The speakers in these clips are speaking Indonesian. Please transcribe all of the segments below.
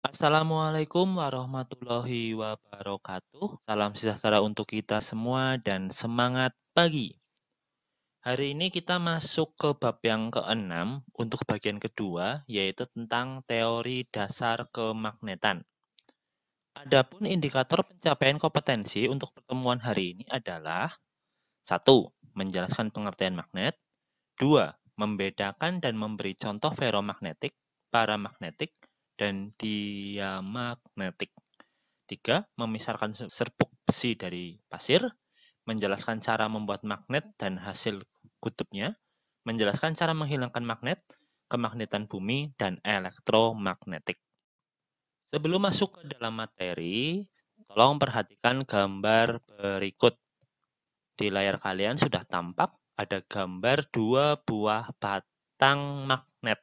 Assalamualaikum warahmatullahi wabarakatuh. Salam sejahtera untuk kita semua dan semangat pagi. Hari ini kita masuk ke bab yang keenam untuk bagian kedua, yaitu tentang teori dasar kemagnetan. Adapun indikator pencapaian kompetensi untuk pertemuan hari ini adalah 1. Menjelaskan pengertian magnet. 2. Membedakan dan memberi contoh ferromagnetik, paramagnetik, dan diamagnetik. 3. Memisahkan serbuk besi dari pasir, menjelaskan cara membuat magnet dan hasil kutubnya, menjelaskan cara menghilangkan magnet, kemagnetan bumi, dan elektromagnetik. Sebelum masuk ke dalam materi, tolong perhatikan gambar berikut. Di layar kalian sudah tampak ada gambar dua buah batang magnet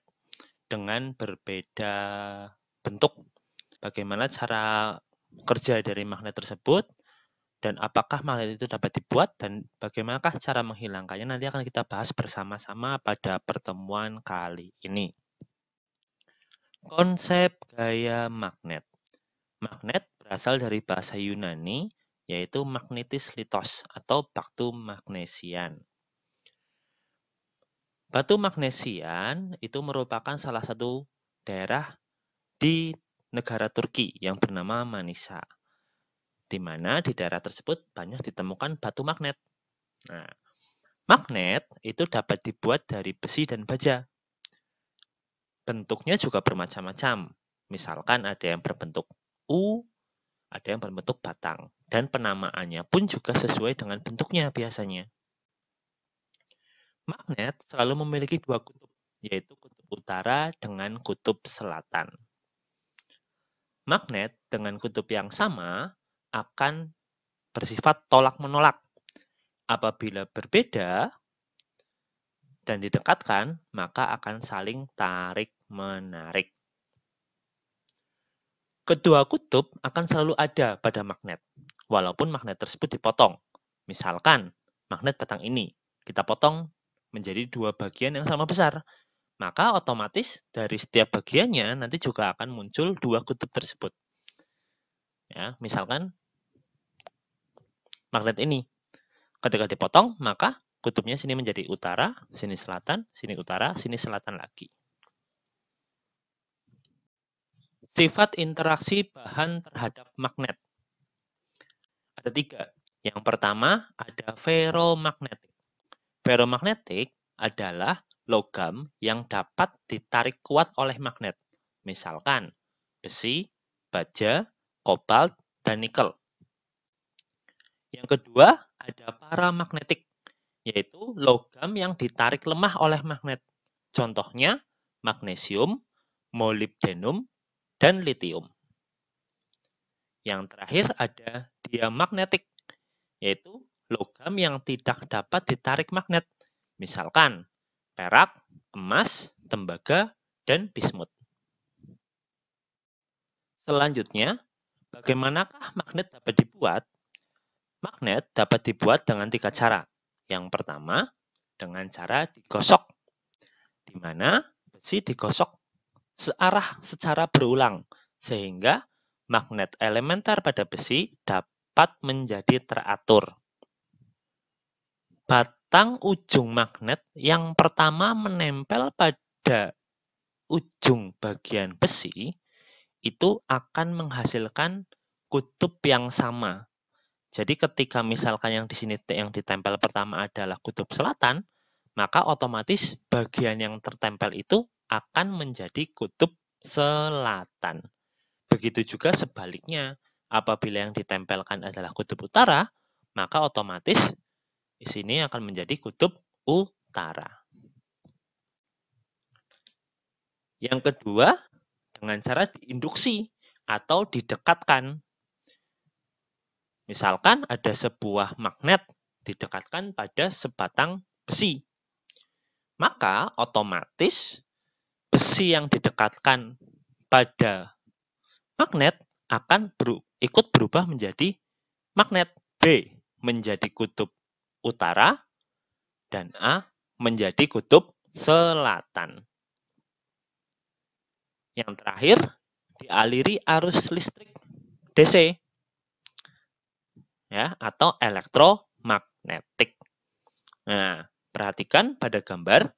dengan berbeda bentuk. Bagaimana cara kerja dari magnet tersebut, dan apakah magnet itu dapat dibuat, dan bagaimanakah cara menghilangkannya, nanti akan kita bahas bersama-sama pada pertemuan kali ini. Konsep gaya magnet. Magnet berasal dari bahasa Yunani, yaitu magnetis litos atau batu magnesian. Batu magnesian itu merupakan salah satu daerah di negara Turki yang bernama Manisa, di mana di daerah tersebut banyak ditemukan batu magnet. Nah, magnet itu dapat dibuat dari besi dan baja. Bentuknya juga bermacam-macam. Misalkan ada yang berbentuk U, ada yang berbentuk batang. Dan penamaannya pun juga sesuai dengan bentuknya biasanya. Magnet selalu memiliki dua kutub, yaitu kutub utara dengan kutub selatan. Magnet dengan kutub yang sama akan bersifat tolak-menolak. Apabila berbeda dan didekatkan, maka akan saling tarik-menarik. Kedua kutub akan selalu ada pada magnet, walaupun magnet tersebut dipotong. Misalkan, magnet batang ini kita potong menjadi dua bagian yang sama besar, maka otomatis dari setiap bagiannya nanti juga akan muncul dua kutub tersebut. Ya, misalkan magnet ini, ketika dipotong, maka kutubnya sini menjadi utara, sini selatan, sini utara, sini selatan lagi. Sifat interaksi bahan terhadap magnet. Ada 3. Yang pertama ada ferromagnetik. Ferromagnetik adalah logam yang dapat ditarik kuat oleh magnet. Misalkan besi, baja, kobalt, dan nikel. Yang kedua ada paramagnetik, yaitu logam yang ditarik lemah oleh magnet. Contohnya magnesium, molybdenum, dan litium. Yang terakhir ada diamagnetik, yaitu logam yang tidak dapat ditarik magnet. Misalkan perak, emas, tembaga, dan bismut. Selanjutnya, bagaimanakah magnet dapat dibuat? Magnet dapat dibuat dengan 3 cara. Yang pertama, dengan cara digosok, di mana besi digosok searah secara berulang, sehingga magnet elementer pada besi dapat menjadi teratur. Batang ujung magnet yang pertama menempel pada ujung bagian besi itu akan menghasilkan kutub yang sama. Jadi ketika misalkan yang di sini yang ditempel pertama adalah kutub selatan, maka otomatis bagian yang tertempel itu akan menjadi kutub selatan. Begitu juga sebaliknya, apabila yang ditempelkan adalah kutub utara, maka otomatis di sini akan menjadi kutub utara. Yang kedua, dengan cara diinduksi atau didekatkan. Misalkan ada sebuah magnet didekatkan pada sebatang besi. Maka otomatis besi yang didekatkan pada magnet akan ikut berubah menjadi magnet. B menjadi kutub utara dan A menjadi kutub selatan. Yang terakhir, dialiri arus listrik DC, ya, atau elektromagnetik. Nah, perhatikan pada gambar,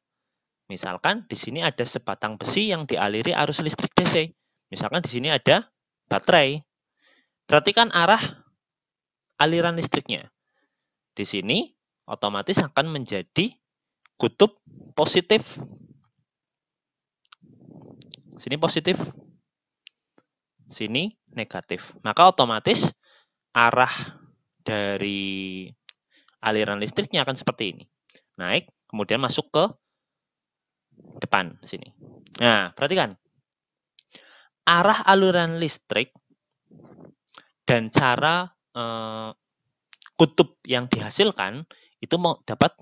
misalkan di sini ada sebatang besi yang dialiri arus listrik DC. Misalkan di sini ada baterai. Perhatikan arah aliran listriknya. Di sini otomatis akan menjadi kutub positif. Sini positif, sini negatif. Maka otomatis arah dari aliran listriknya akan seperti ini. Naik, kemudian masuk ke depan sini. Nah, perhatikan. Arah aliran listrik dan cara kutub yang dihasilkan itu dapat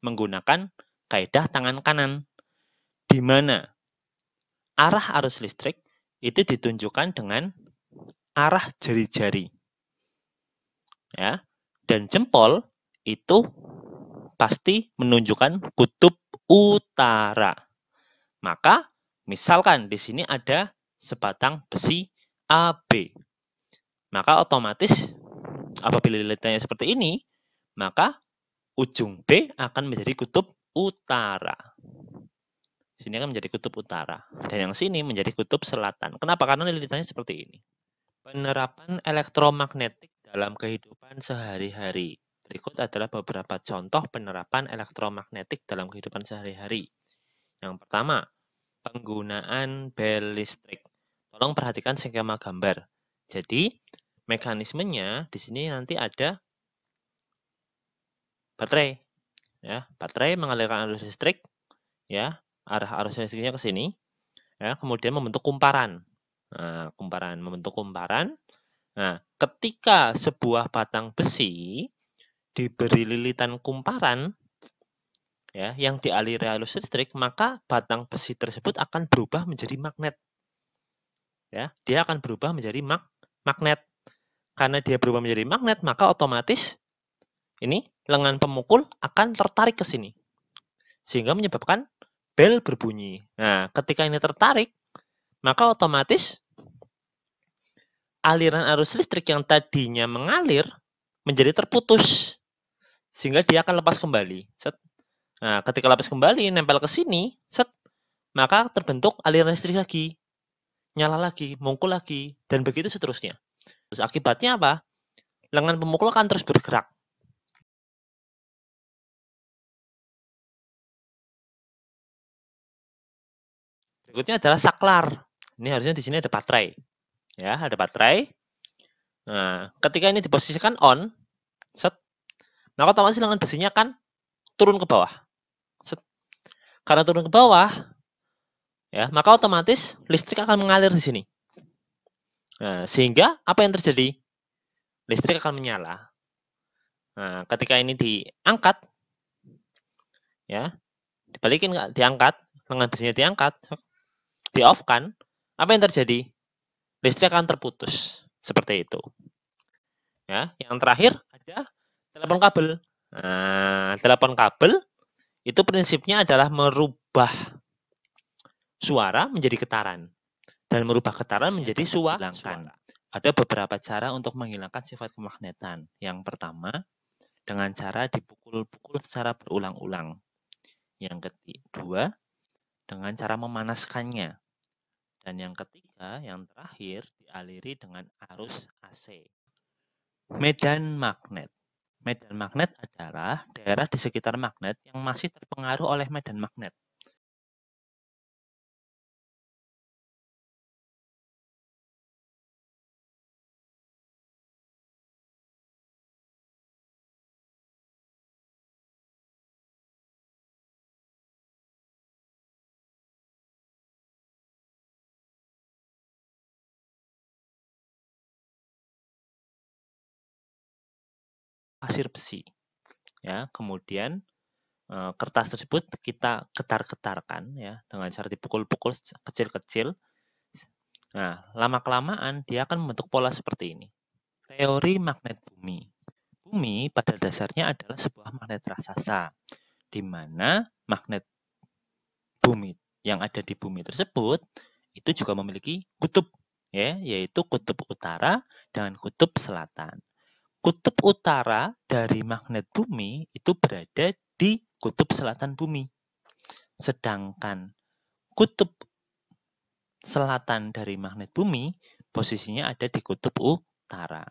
menggunakan kaidah tangan kanan, di mana arah arus listrik itu ditunjukkan dengan arah jari-jari, ya, dan jempol itu pasti menunjukkan kutub utara. Maka misalkan di sini ada sebatang besi AB, maka otomatis apabila letaknya seperti ini, maka ujung B akan menjadi kutub utara. Sini akan menjadi kutub utara. Dan yang sini menjadi kutub selatan. Kenapa? Karena lilitannya seperti ini. Penerapan elektromagnetik dalam kehidupan sehari-hari. Berikut adalah beberapa contoh penerapan elektromagnetik dalam kehidupan sehari-hari. Yang pertama, penggunaan bel listrik. Tolong perhatikan skema gambar. Jadi, mekanismenya di sini nanti ada baterai, ya, baterai mengalirkan arus listrik, ya, arah arus listriknya ke sini, ya, kemudian membentuk kumparan. Nah, membentuk kumparan. Nah, ketika sebuah batang besi diberi lilitan kumparan, ya, yang dialiri arus listrik, maka batang besi tersebut akan berubah menjadi magnet. Ya, dia akan berubah menjadi magnet. Karena dia berubah menjadi magnet, maka otomatis ini lengan pemukul akan tertarik ke sini, sehingga menyebabkan bel berbunyi. Nah, ketika ini tertarik, maka otomatis aliran arus listrik yang tadinya mengalir menjadi terputus, sehingga dia akan lepas kembali. Set. Nah, ketika lepas kembali, nempel ke sini, set, maka terbentuk aliran listrik lagi, nyala lagi, mungkul lagi, dan begitu seterusnya. Terus akibatnya apa? Lengan pemukul akan terus bergerak. Berikutnya adalah saklar. Ini harusnya di sini ada baterai. Ya, ada baterai. Nah, ketika ini diposisikan on, set, maka otomatis lengan besinya akan turun ke bawah. Set. Karena turun ke bawah, ya, maka otomatis listrik akan mengalir di sini. Nah, sehingga apa yang terjadi? Listrik akan menyala. Nah, ketika ini diangkat, ya, dibalikin, diangkat, lengan besinya diangkat, di-off-kan, apa yang terjadi? Listrik akan terputus. Seperti itu. Ya, yang terakhir ada telepon kabel. Nah, telepon kabel itu prinsipnya adalah merubah suara menjadi getaran dan merubah getaran menjadi suara. Ada beberapa cara untuk menghilangkan sifat kemagnetan. Yang pertama, dengan cara dipukul-pukul secara berulang-ulang. Yang kedua, dengan cara memanaskannya. Dan yang ketiga, yang terakhir, dialiri dengan arus AC. Medan magnet. Medan magnet adalah daerah di sekitar magnet yang masih terpengaruh oleh medan magnet. Pasir besi. Ya, kemudian kertas tersebut kita getar-getarkan, ya, dengan cara dipukul-pukul kecil-kecil. Nah, lama-kelamaan dia akan membentuk pola seperti ini. Teori magnet bumi. Bumi pada dasarnya adalah sebuah magnet raksasa, di mana magnet bumi yang ada di bumi tersebut itu juga memiliki kutub. ya, yaitu kutub utara dengan kutub selatan. Kutub utara dari magnet bumi itu berada di kutub selatan bumi. Sedangkan kutub selatan dari magnet bumi posisinya ada di kutub utara.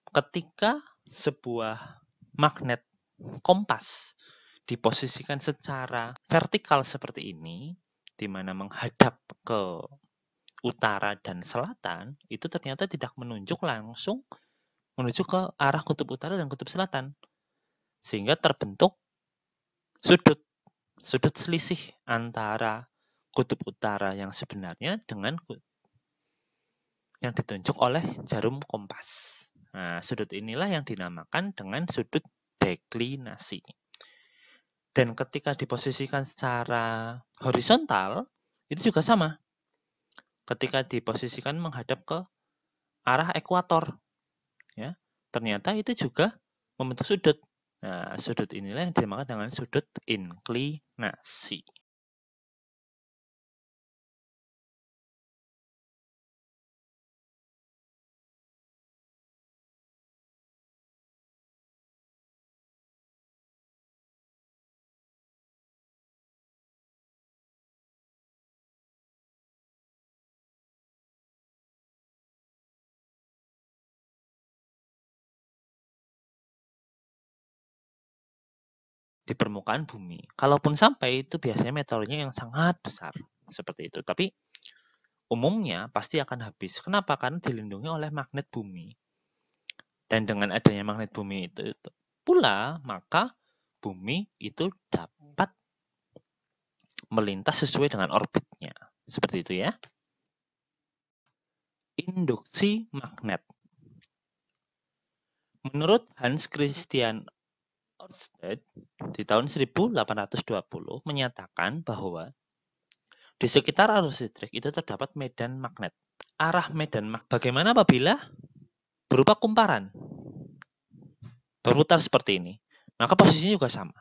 Ketika sebuah magnet kompas diposisikan secara vertikal seperti ini, di mana menghadap ke utara dan selatan, itu ternyata tidak menunjuk langsung menuju ke arah kutub utara dan kutub selatan. Sehingga terbentuk sudut selisih antara kutub utara yang sebenarnya dengan yang ditunjuk oleh jarum kompas. Nah, sudut inilah yang dinamakan dengan sudut deklinasi. Dan ketika diposisikan secara horizontal, itu juga sama. Ketika diposisikan menghadap ke arah ekuator, ya, ternyata itu juga membentuk sudut. Nah, sudut inilah yang dinamakan dengan sudut inklinasi. Di permukaan bumi. Kalaupun sampai itu biasanya meteornya yang sangat besar seperti itu. Tapi umumnya pasti akan habis. Kenapa? Karena dilindungi oleh magnet bumi. Dan dengan adanya magnet bumi itu pula, maka bumi itu dapat melintas sesuai dengan orbitnya. Seperti itu ya. Induksi magnet. Menurut Hans Christian Ørsted di tahun 1820 menyatakan bahwa di sekitar arus listrik itu terdapat medan magnet. Arah medan magnet bagaimana apabila berupa kumparan berputar seperti ini? Maka posisinya juga sama.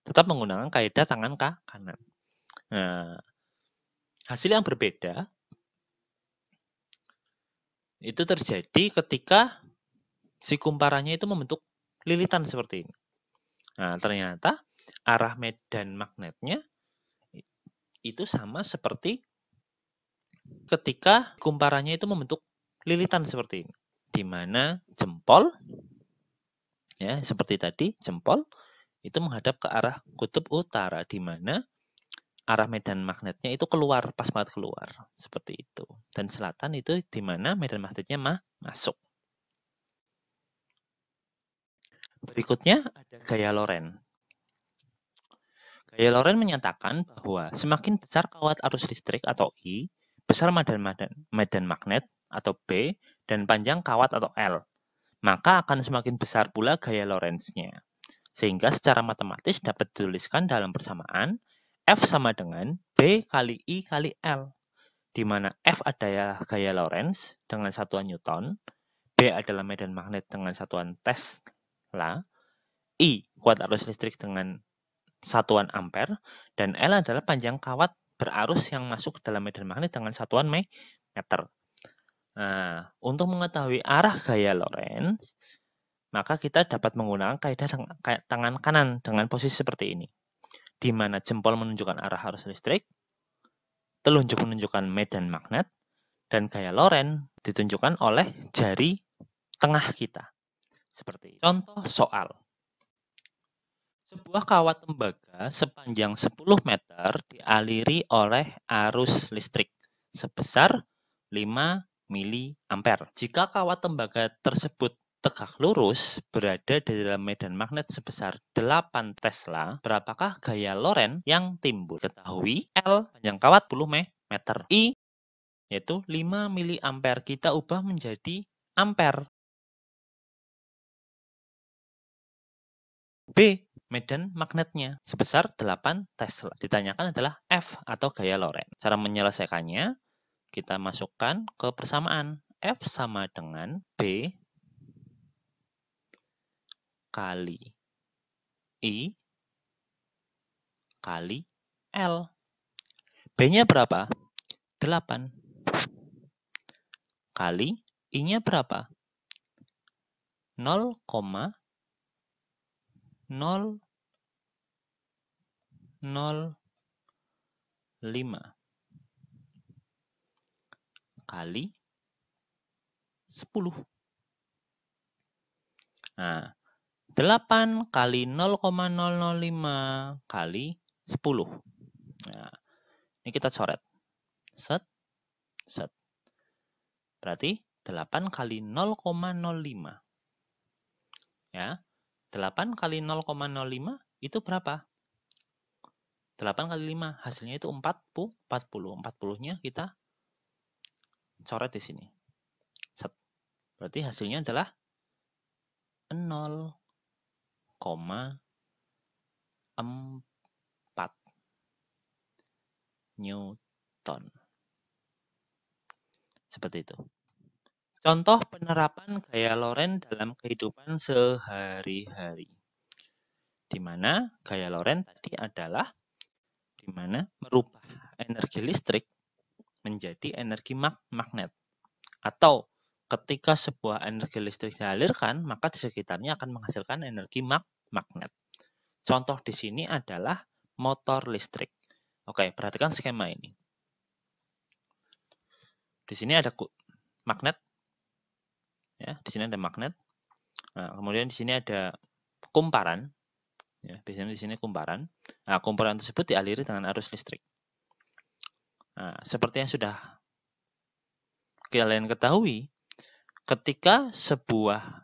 Tetap menggunakan kaidah tangan kanan. Nah, hasil yang berbeda itu terjadi ketika si kumparannya itu membentuk lilitan seperti ini. Nah, ternyata arah medan magnetnya itu sama seperti ketika kumparannya itu membentuk lilitan seperti ini. Di mana jempol, ya seperti tadi, jempol itu menghadap ke arah kutub utara, di mana arah medan magnetnya itu keluar, pas banget keluar. Seperti itu. Dan selatan itu di mana medan magnetnya masuk. Berikutnya ada gaya Lorentz. Gaya Lorentz menyatakan bahwa semakin besar kawat arus listrik atau I, besar medan magnet atau B, dan panjang kawat atau L, maka akan semakin besar pula gaya Lorentz-nya. Sehingga secara matematis dapat dituliskan dalam persamaan F sama dengan B kali I kali L, di mana F adalah gaya Lorentz dengan satuan Newton, B adalah medan magnet dengan satuan Tesla, I kuat arus listrik dengan satuan ampere, dan L adalah panjang kawat berarus yang masuk ke dalam medan magnet dengan satuan meter. Nah, untuk mengetahui arah gaya Lorentz, maka kita dapat menggunakan kaidah tangan kanan dengan posisi seperti ini, di mana jempol menunjukkan arah arus listrik, telunjuk menunjukkan medan magnet, dan gaya Lorentz ditunjukkan oleh jari tengah kita. Seperti itu. Contoh soal. Sebuah kawat tembaga sepanjang 10 meter dialiri oleh arus listrik sebesar 5 miliampere. Jika kawat tembaga tersebut tegak lurus berada di dalam medan magnet sebesar 8 Tesla, berapakah gaya Lorentz yang timbul? Ketahui L panjang kawat 10 meter. I yaitu 5 miliampere, kita ubah menjadi ampere. B medan magnetnya sebesar 8 Tesla. Ditanyakan adalah F atau gaya Lorentz. Cara menyelesaikannya, kita masukkan ke persamaan. F sama dengan B kali I kali L. B-nya berapa? 8. kali I-nya berapa? 0,005 kali 10. Nah, 8 kali 0,005 kali 10. Nah, ini kita coret. Set, set. Berarti 8 kali 0,05. Ya, 8 kali 0,05 itu berapa? 8 kali 5, hasilnya itu 40. 40-nya kita coret di sini. Set. Berarti hasilnya adalah 0,4 Newton. Seperti itu. Contoh penerapan gaya Lorentz dalam kehidupan sehari-hari. Di mana gaya Lorentz tadi adalah di mana merubah energi listrik menjadi energi magnet. Atau ketika sebuah energi listrik dialirkan, maka di sekitarnya akan menghasilkan energi magnet. Contoh di sini adalah motor listrik. Oke, perhatikan skema ini. Di sini ada magnet. Ya, di sini ada magnet. Nah, kemudian di sini ada kumparan. Ya, biasanya di sini kumparan. Nah, kumparan tersebut dialiri dengan arus listrik. Nah, seperti yang sudah kalian ketahui, ketika sebuah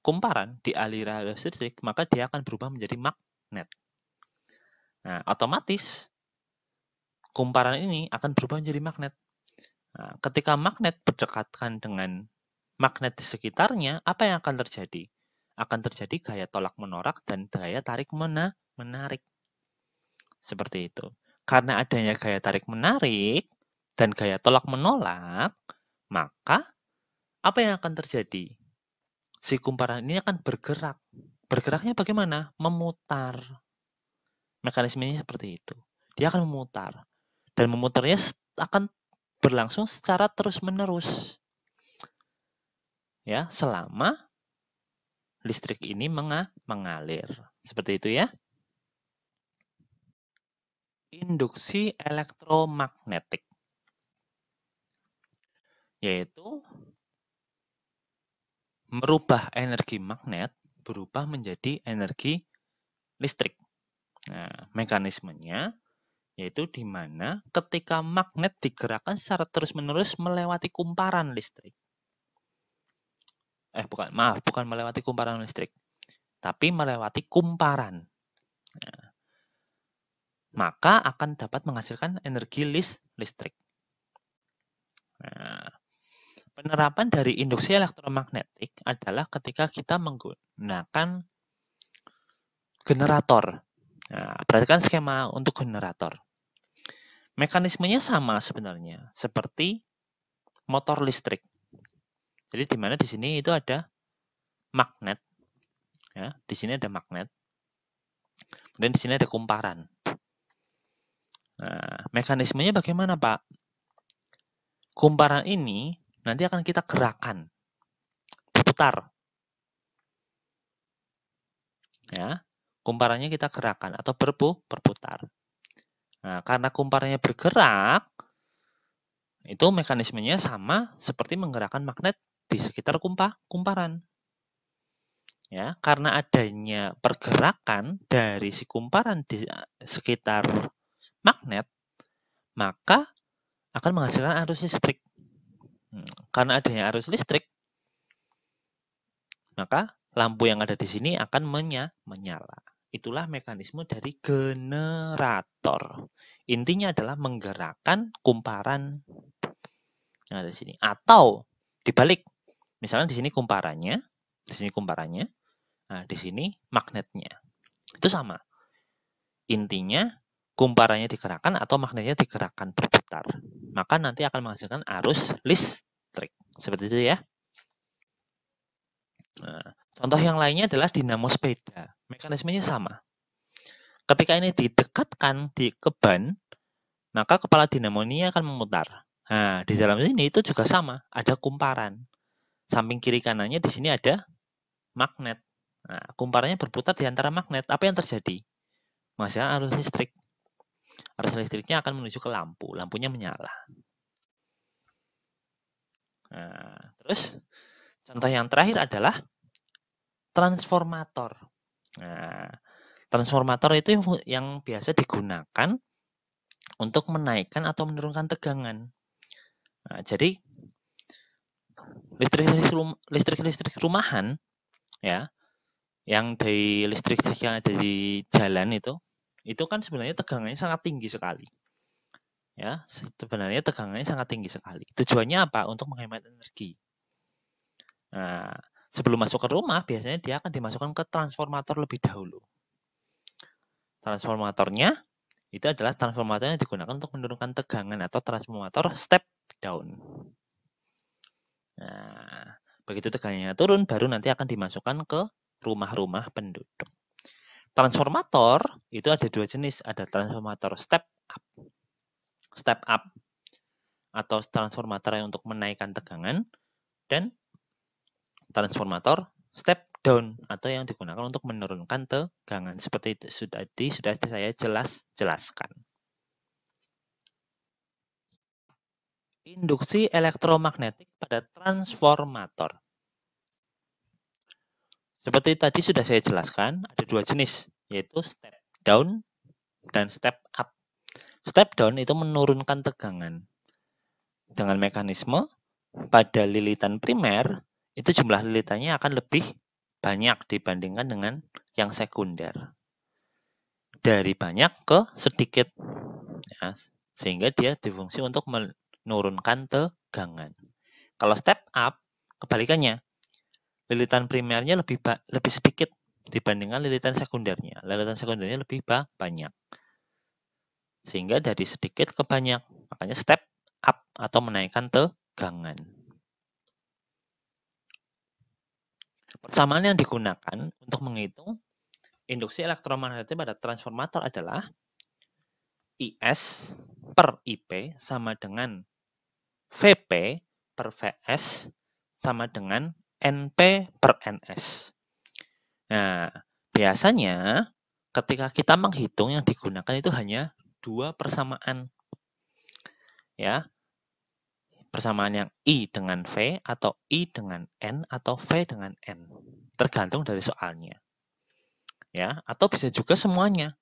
kumparan dialiri arus listrik, maka dia akan berubah menjadi magnet. Nah, otomatis kumparan ini akan berubah menjadi magnet. Nah, ketika magnet berdekatan dengan magnet di sekitarnya, apa yang akan terjadi? Akan terjadi gaya tolak-menolak dan gaya tarik-menarik. Seperti itu. Karena adanya gaya tarik-menarik dan gaya tolak-menolak, maka apa yang akan terjadi? Si kumparan ini akan bergerak. Bergeraknya bagaimana? Memutar. Mekanismenya seperti itu. Dia akan memutar. Dan memutarnya akan berlangsung secara terus-menerus. Ya, selama listrik ini mengalir. Seperti itu ya. Induksi elektromagnetik. Yaitu merubah energi magnet berubah menjadi energi listrik. Nah, mekanismenya yaitu di mana ketika magnet digerakkan secara terus-menerus melewati kumparan listrik. Bukan melewati kumparan listrik, tapi melewati kumparan. Nah, maka akan dapat menghasilkan energi listrik. Nah, penerapan dari induksi elektromagnetik adalah ketika kita menggunakan generator. Nah, perhatikan skema untuk generator. Mekanismenya sama sebenarnya, seperti motor listrik. Jadi di mana di sini itu ada magnet, ya, di sini ada magnet, dan di sini ada kumparan. Nah, mekanismenya bagaimana, Pak? Kumparan ini nanti akan kita gerakan, berputar. Ya, kumparannya kita gerakan atau berputar. Nah, karena kumparannya bergerak, itu mekanismenya sama seperti menggerakkan magnet di sekitar kumparan. Ya, karena adanya pergerakan dari si kumparan di sekitar magnet, maka akan menghasilkan arus listrik. Karena adanya arus listrik, maka lampu yang ada di sini akan menyala. Itulah mekanisme dari generator. Intinya adalah menggerakkan kumparan yang ada di sini. Atau dibalik, misalnya di sini kumparannya, nah di sini magnetnya. Itu sama. Intinya kumparannya digerakkan atau magnetnya digerakkan berputar. Maka nanti akan menghasilkan arus listrik. Seperti itu ya. Nah, contoh yang lainnya adalah dinamo sepeda. Mekanismenya sama. Ketika ini didekatkan ke ban, maka kepala dinamo ini akan memutar. Nah, di dalam sini itu juga sama, ada kumparan. Samping kiri kanannya di sini ada magnet. Nah, kumparannya berputar di antara magnet. Apa yang terjadi? Menghasilkan arus listrik. Arus listriknya akan menuju ke lampu. Lampunya menyala. Nah, terus contoh yang terakhir adalah transformator. Nah, transformator itu yang biasa digunakan untuk menaikkan atau menurunkan tegangan. Nah, jadi listrik rumahan ya, yang dari listrik yang ada di jalan itu kan sebenarnya tegangannya sangat tinggi sekali. Ya, sebenarnya tegangannya sangat tinggi sekali. Tujuannya apa? Untuk menghemat energi. Nah, sebelum masuk ke rumah biasanya dia akan dimasukkan ke transformator lebih dahulu. Transformatornya itu adalah transformator yang digunakan untuk menurunkan tegangan atau transformator step down. Nah, begitu tegangannya turun, baru nanti akan dimasukkan ke rumah-rumah penduduk. Transformator itu ada dua jenis, ada transformator step up atau transformator yang untuk menaikkan tegangan, dan transformator step down atau yang digunakan untuk menurunkan tegangan. Seperti itu sudah saya jelaskan. Induksi elektromagnetik pada transformator. Seperti tadi sudah saya jelaskan, ada dua jenis, yaitu step down dan step up. Step down itu menurunkan tegangan. Dengan mekanisme pada lilitan primer, itu jumlah lilitannya akan lebih banyak dibandingkan dengan yang sekunder. Dari banyak ke sedikit. Ya, sehingga dia difungsi untuk menurunkan tegangan. Kalau step up, kebalikannya. Lilitan primernya lebih sedikit dibandingkan lilitan sekundernya. Lilitan sekundernya lebih banyak. Sehingga dari sedikit ke banyak. Makanya step up atau menaikkan tegangan. Persamaan yang digunakan untuk menghitung induksi elektromagnetik pada transformator adalah IS per IP sama dengan VP per VS sama dengan NP per NS. Nah, biasanya ketika kita menghitung yang digunakan itu hanya dua persamaan. Ya. Persamaan yang I dengan V atau I dengan N atau V dengan N. Tergantung dari soalnya. Ya, atau bisa juga semuanya.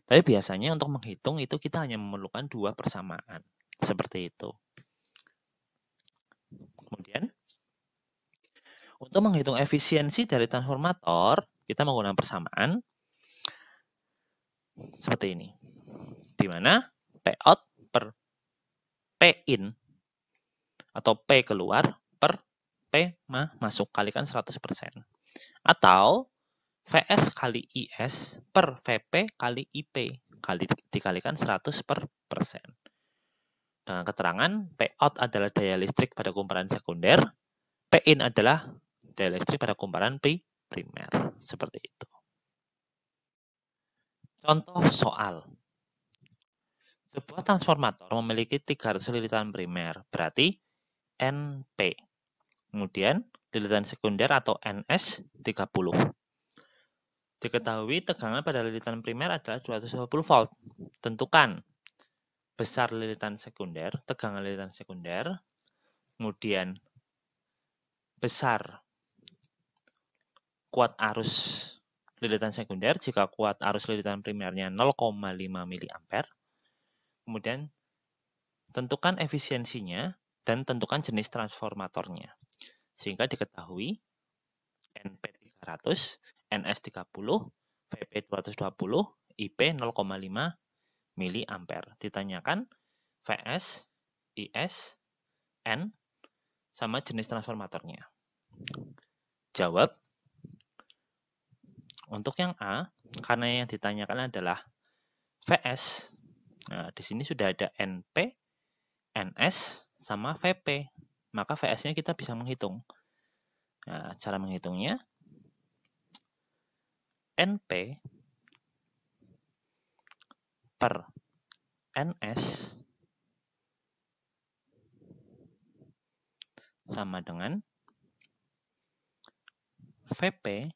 Tapi biasanya untuk menghitung itu kita hanya memerlukan dua persamaan. Seperti itu. Kemudian, untuk menghitung efisiensi dari transformator, kita menggunakan persamaan seperti ini. Di mana P out per P in atau P keluar per P masuk kalikan 100%. Atau VS kali IS per VP kali IP dikalikan 100%. Dengan keterangan P out adalah daya listrik pada kumparan sekunder, P in adalah daya listrik pada kumparan primer. Seperti itu. Contoh soal. Sebuah transformator memiliki 300 lilitan primer, berarti NP. Kemudian lilitan sekunder atau NS 30. Diketahui tegangan pada lilitan primer adalah 220 volt. Tentukan besar lilitan sekunder, tegangan lilitan sekunder, kemudian besar kuat arus lilitan sekunder jika kuat arus lilitan primernya 0,5 mA. Kemudian tentukan efisiensinya dan tentukan jenis transformatornya. Sehingga diketahui NP 300, NS 30, VP 220, IP 0,5 mA. Ditanyakan VS, IS, N, sama jenis transformatornya. Jawab. Untuk yang A, karena yang ditanyakan adalah VS, nah, di sini sudah ada NP, NS, sama VP. Maka VS-nya kita bisa menghitung. Nah, cara menghitungnya, NP per NS sama dengan VP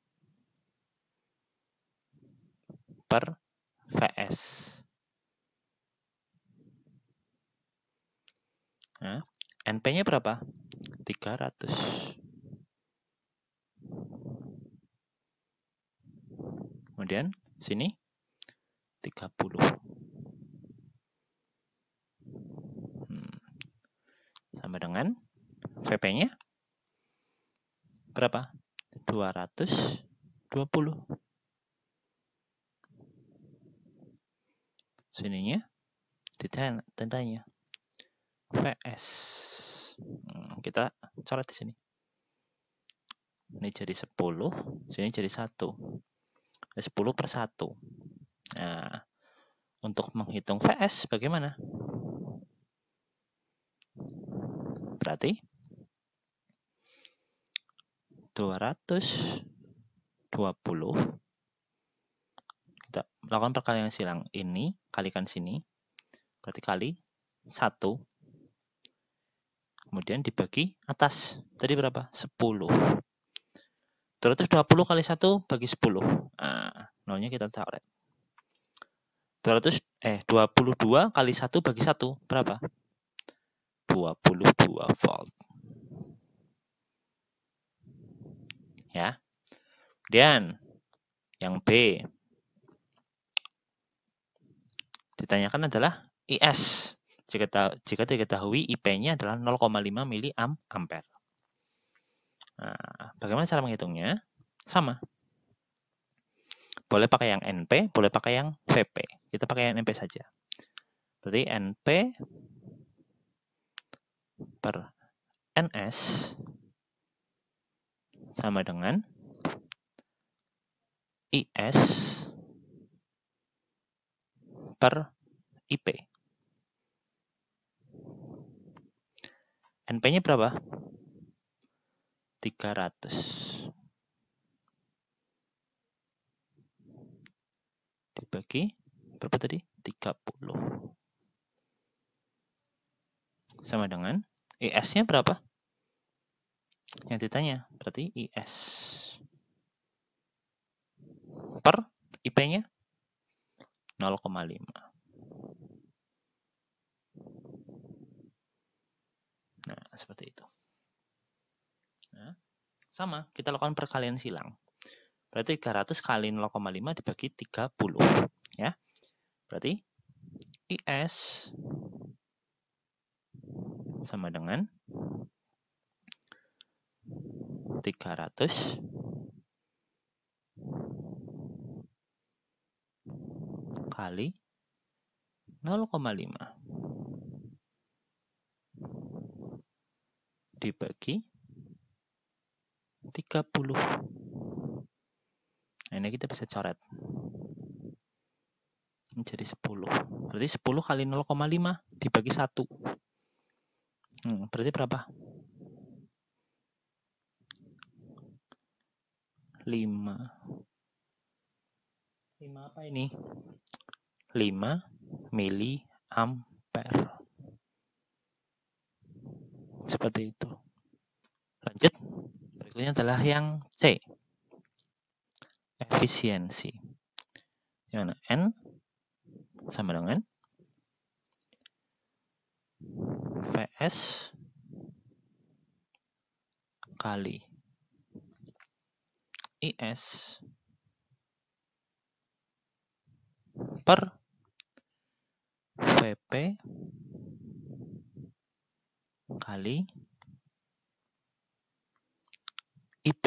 per VS. Nah, NP-nya berapa? 300. Kemudian sini 30. Sama dengan VP-nya berapa? 220. Sininya ditanya VS. Kita coret di sini. Ini jadi 10, sini jadi 1. 10 per 1. Nah, untuk menghitung VS bagaimana? Berarti 220. Kita lakukan perkalian silang. Ini kalikan sini. Berarti kali 1. Kemudian dibagi atas. Tadi berapa? 10. 220 kali 1 bagi 10. Nah, nolnya kita coret. 22 kali 1 bagi 1 berapa? 22 volt. Ya. Dan yang B ditanyakan adalah IS. Jika diketahui IP-nya adalah 0,5 mA. Nah, bagaimana cara menghitungnya? Sama. Boleh pakai yang NP, boleh pakai yang VP. Kita pakai yang NP saja. Berarti NP per NS sama dengan IS per IP. NP-nya berapa? 300. Dibagi berapa tadi? 30. Sama dengan IS-nya berapa? Yang ditanya. Berarti IS per IP-nya 0,5. Nah, seperti itu. Nah, sama, kita lakukan perkalian silang. Berarti 300 kali 0,5 dibagi 30. Ya. Berarti IS sama dengan 300 kali 0,5 dibagi 30. Nah, ini kita bisa coret. Ini jadi 10. Berarti 10 kali 0,5 dibagi 1. Berarti berapa? 5. 5 apa ini? 5 miliampere. Seperti itu. Lanjut. Berikutnya adalah yang C. Efisiensi. Yang mana? N sama dengan VS kali IS per VP kali IP.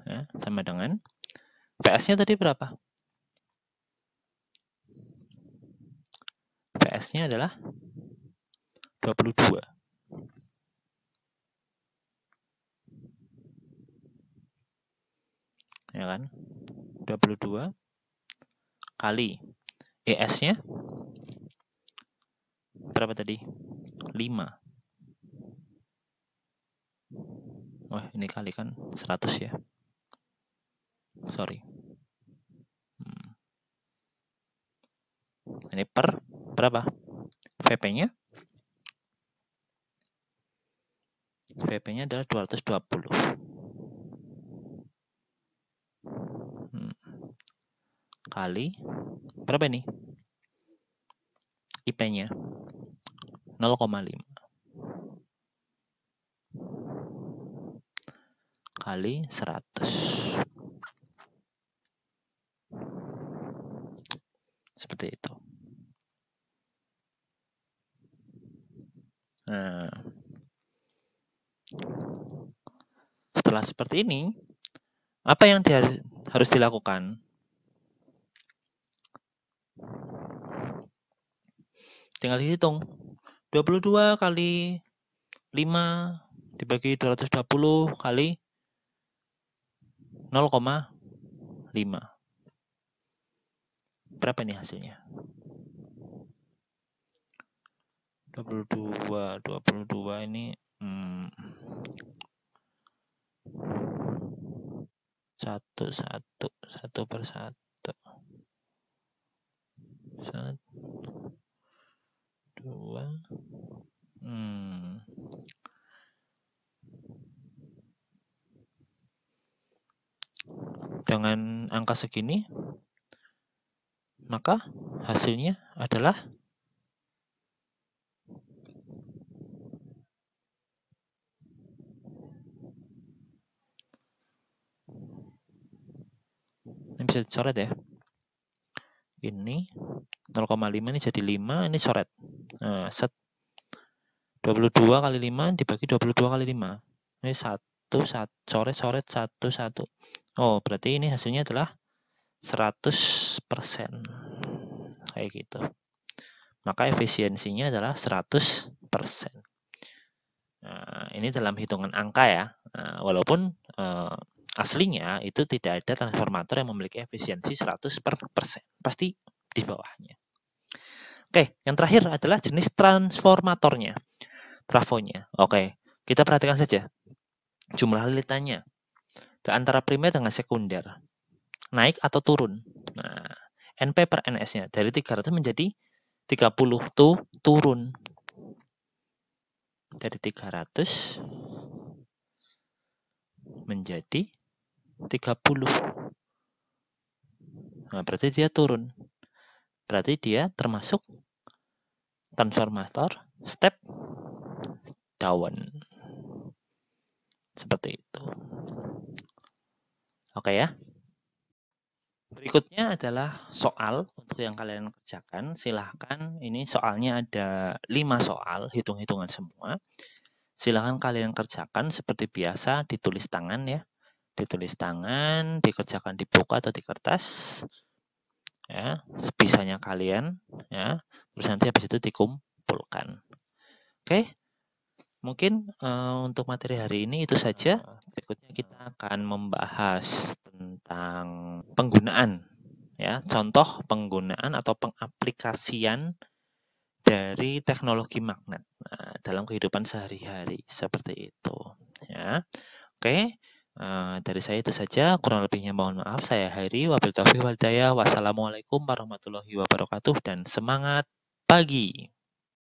Ya, sama dengan VS-nya tadi berapa? VS-nya adalah 22. Ya kan? 22 kali IS-nya berapa tadi? 5. Wah, ini kali kan 100 ya. Sorry. Ini per berapa? VP-nya adalah 220. Kali berapa ini? IP-nya 0,5 kali 100. Seperti itu. Nah, setelah seperti ini, apa yang harus dilakukan? Tinggal dihitung. 22 kali 5 dibagi 220 kali 0,5. Berapa nih hasilnya? 22 ini 1 per 1. 2. Dengan angka segini, maka hasilnya adalah ini bisa dicoret ya. Ini 0,5 ini jadi 5, ini coret. Nah, 22 kali 5 dibagi 22 kali 5. Ini 1, coret, 1. Oh, berarti ini hasilnya adalah 100%. Kayak gitu. Maka efisiensinya adalah 100%. Nah, ini dalam hitungan angka ya. Nah, walaupun aslinya itu tidak ada transformator yang memiliki efisiensi 100%. Pasti di bawahnya. Oke, yang terakhir adalah jenis transformatornya. Trafonya. Oke, kita perhatikan saja jumlah lilitannya antara primer dengan sekunder. Naik atau turun. Nah, NP per NS-nya dari 300 menjadi 30 tuh turun. Dari 300 menjadi 30. Nah, berarti dia turun. Berarti dia termasuk transformator step down. Seperti itu. Oke ya. Berikutnya adalah soal untuk yang kalian kerjakan. Silahkan, ini soalnya ada 5 soal, hitung-hitungan semua. Silahkan kalian kerjakan seperti biasa, ditulis tangan ya. Ditulis tangan, dikerjakan di buku atau di kertas. Ya, sebisanya kalian ya. Terus nanti habis itu dikumpulkan. Oke. Mungkin untuk materi hari ini itu saja. Berikutnya kita akan membahas tentang penggunaan ya, contoh penggunaan atau pengaplikasian dari teknologi magnet dalam kehidupan sehari-hari seperti itu ya. Oke. Dari saya itu saja, kurang lebihnya mohon maaf. Saya Hairi, wabillahi taufiq wal hidayah. Wassalamualaikum warahmatullahi wabarakatuh dan semangat pagi.